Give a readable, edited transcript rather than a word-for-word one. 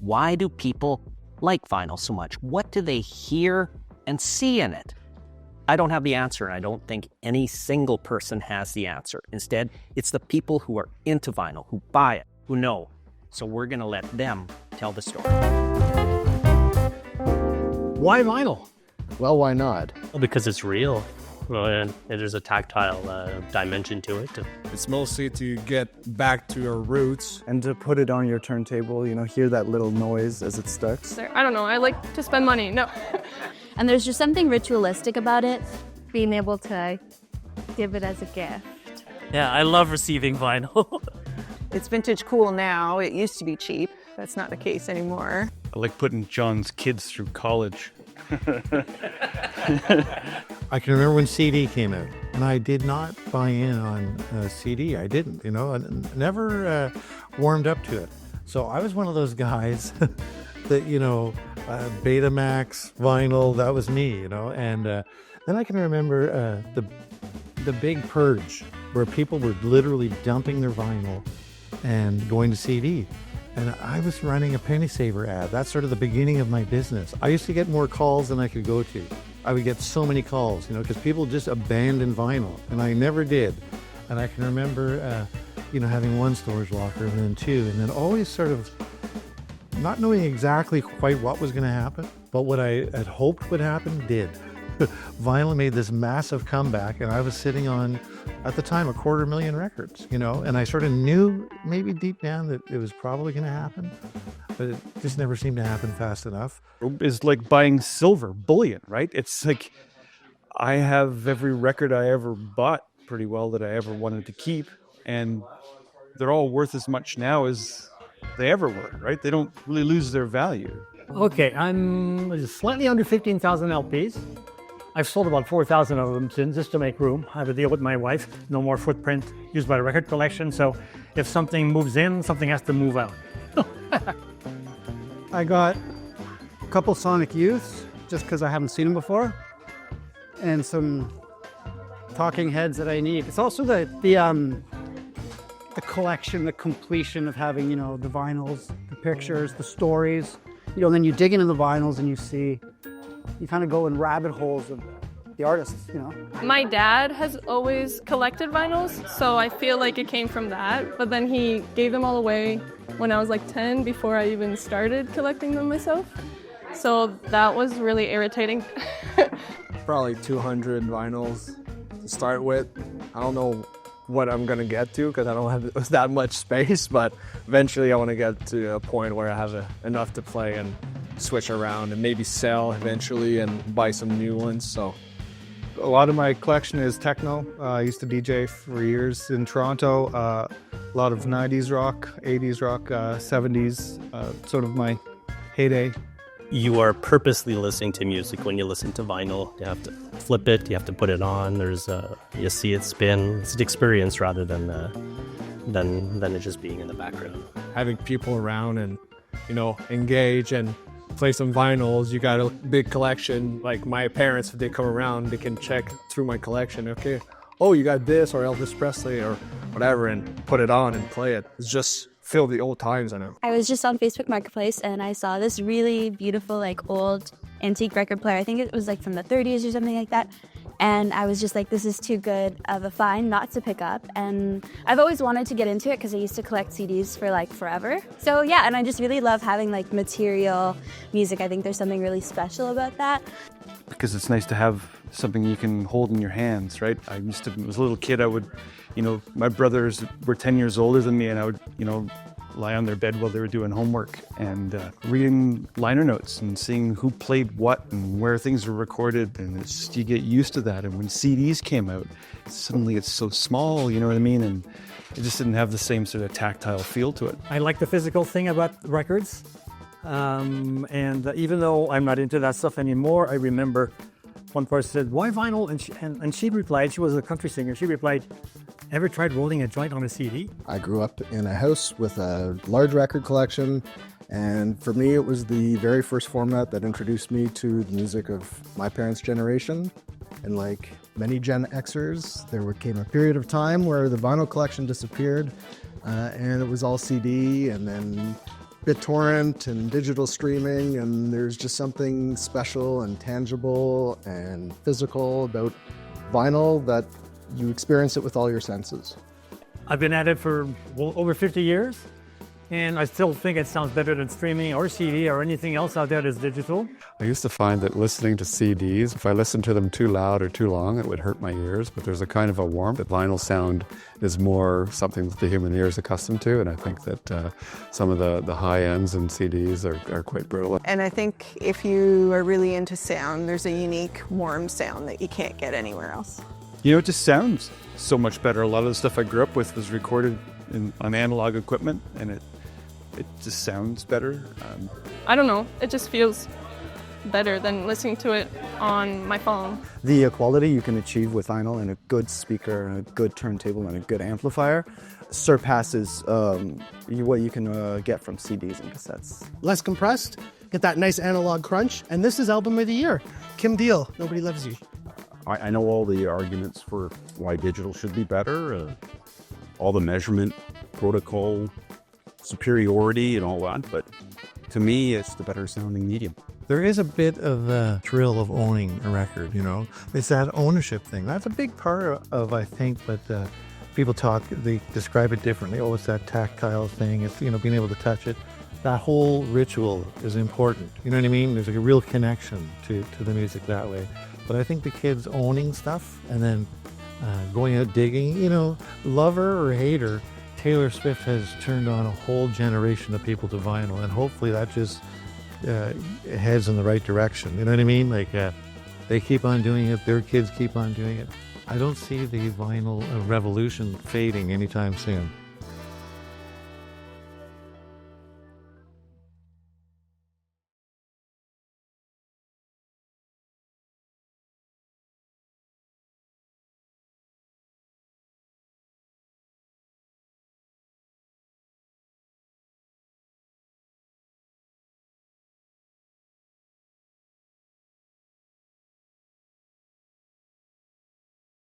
Why do people like vinyl so much? What do they hear and see in it? I don't have the answer, and I don't think any single person has the answer. Instead, it's the people who are into vinyl, who buy it, who know. So we're going to let them tell the story. Why vinyl? Well, why not? Well, because it's real. Well, and there's a tactile dimension to it. It's mostly to get back to your roots. And to put it on your turntable, hear that little noise as it starts. I don't know, I like to spend money, no. And there's just something ritualistic about it. Being able to give it as a gift. Yeah, I love receiving vinyl. It's vintage cool now. It used to be cheap. That's not the case anymore. I like putting John's kids through college. I can remember when CD came out, and I did not buy in on CD. I didn't, I never warmed up to it. So I was one of those guys that, Betamax, vinyl, that was me, And then I can remember the big purge where people were literally dumping their vinyl and going to CD. And I was running a penny saver ad. That's sort of the beginning of my business. I used to get more calls than I could go to. I would get so many calls, because people just abandoned vinyl, and I never did. And I can remember, having one storage locker and then two, and then always sort of not knowing exactly quite what was going to happen, but what I had hoped would happen did. Vinyl made this massive comeback, and I was sitting on, at the time, 250,000 records, and I sort of knew maybe deep down that it was probably going to happen, but it just never seemed to happen fast enough. It's like buying silver, bullion, right? It's like I have every record I ever bought pretty well that I ever wanted to keep, and they're all worth as much now as they ever were, right? They don't really lose their value. Okay, I'm slightly under 15,000 LPs. I've sold about 4,000 of them since, just to make room. I have a deal with my wife, no more footprint used by the record collection, so if something moves in, something has to move out. I got a couple Sonic Youths, just because I haven't seen them before, and some Talking Heads that I need. It's also the collection, the completion of having, the vinyls, the pictures, the stories. Then you dig into the vinyls and you kind of go in rabbit holes of the artists, My dad has always collected vinyls, so I feel like it came from that. But then he gave them all away when I was like 10, before I even started collecting them myself. So that was really irritating. Probably 200 vinyls to start with. I don't know what I'm going to get to because I don't have that much space, but eventually I want to get to a point where I have enough to play and switch around and maybe sell eventually and buy some new ones. So A lot of my collection is techno. I used to DJ for years in Toronto. A lot of 90s rock, 80s rock, 70s, sort of my heyday. You are purposely listening to music when you listen to vinyl. You have to flip it, you have to put it on, you see it spin. It's an experience rather than it just being in the background. Having people around and, engage and play some vinyls. You got a big collection. Like my parents, if they come around, they can check through my collection. Okay, oh, you got this or Elvis Presley or whatever, and put it on and play it. It's just feel the old times in it. I was just on Facebook Marketplace and I saw this really beautiful, old antique record player. I think it was from the 30s or something like that. And I was just like, this is too good of a find not to pick up. And I've always wanted to get into it because I used to collect CDs for forever. So yeah, and I just really love having material music. I think there's something really special about that. Because it's nice to have something you can hold in your hands, right? I was a little kid, I would, my brothers were 10 years older than me, and I would, lie on their bed while they were doing homework and reading liner notes and seeing who played what and where things were recorded, and you get used to that. And when CDs came out, suddenly it's so small, you know what I mean? And it just didn't have the same sort of tactile feel to it. I like the physical thing about records, and even though I'm not into that stuff anymore, I remember one person said, "Why vinyl?" And she replied, she was a country singer, she replied, "Ever tried rolling a joint on a CD?" I grew up in a house with a large record collection, and for me it was the very first format that introduced me to the music of my parents' generation. And like many Gen Xers, there came a period of time where the vinyl collection disappeared, and it was all CD, and then BitTorrent and digital streaming, and there's just something special and tangible and physical about vinyl that you experience it with all your senses. I've been at it for over 50 years, and I still think it sounds better than streaming or CD or anything else out there that's digital. I used to find that listening to CDs, if I listened to them too loud or too long, it would hurt my ears, but there's a kind of a warmth. The vinyl sound is more something that the human ear is accustomed to, and I think that some of the high ends in CDs are quite brutal. And I think if you are really into sound, there's a unique, warm sound that you can't get anywhere else. You know, it just sounds so much better. A lot of the stuff I grew up with was recorded on analog equipment, and it just sounds better. I don't know, it just feels better than listening to it on my phone. The quality you can achieve with vinyl and a good speaker, and a good turntable, and a good amplifier surpasses what you can get from CDs and cassettes. Less compressed, get that nice analog crunch, and this is album of the year. Kim Deal, Nobody Loves You. I know all the arguments for why digital should be better, all the measurement protocol superiority and all that, but to me, it's the better sounding medium. There is a bit of the thrill of owning a record, you know. It's that ownership thing. That's a big part of, I think, but people they describe it differently. Oh, it's that tactile thing. It's, being able to touch it. That whole ritual is important. You know what I mean? There's like a real connection to the music that way. But I think the kids owning stuff and then going out digging, lover or hater, Taylor Swift has turned on a whole generation of people to vinyl, and hopefully that just heads in the right direction. You know what I mean? Like they keep on doing it, their kids keep on doing it. I don't see the vinyl revolution fading anytime soon.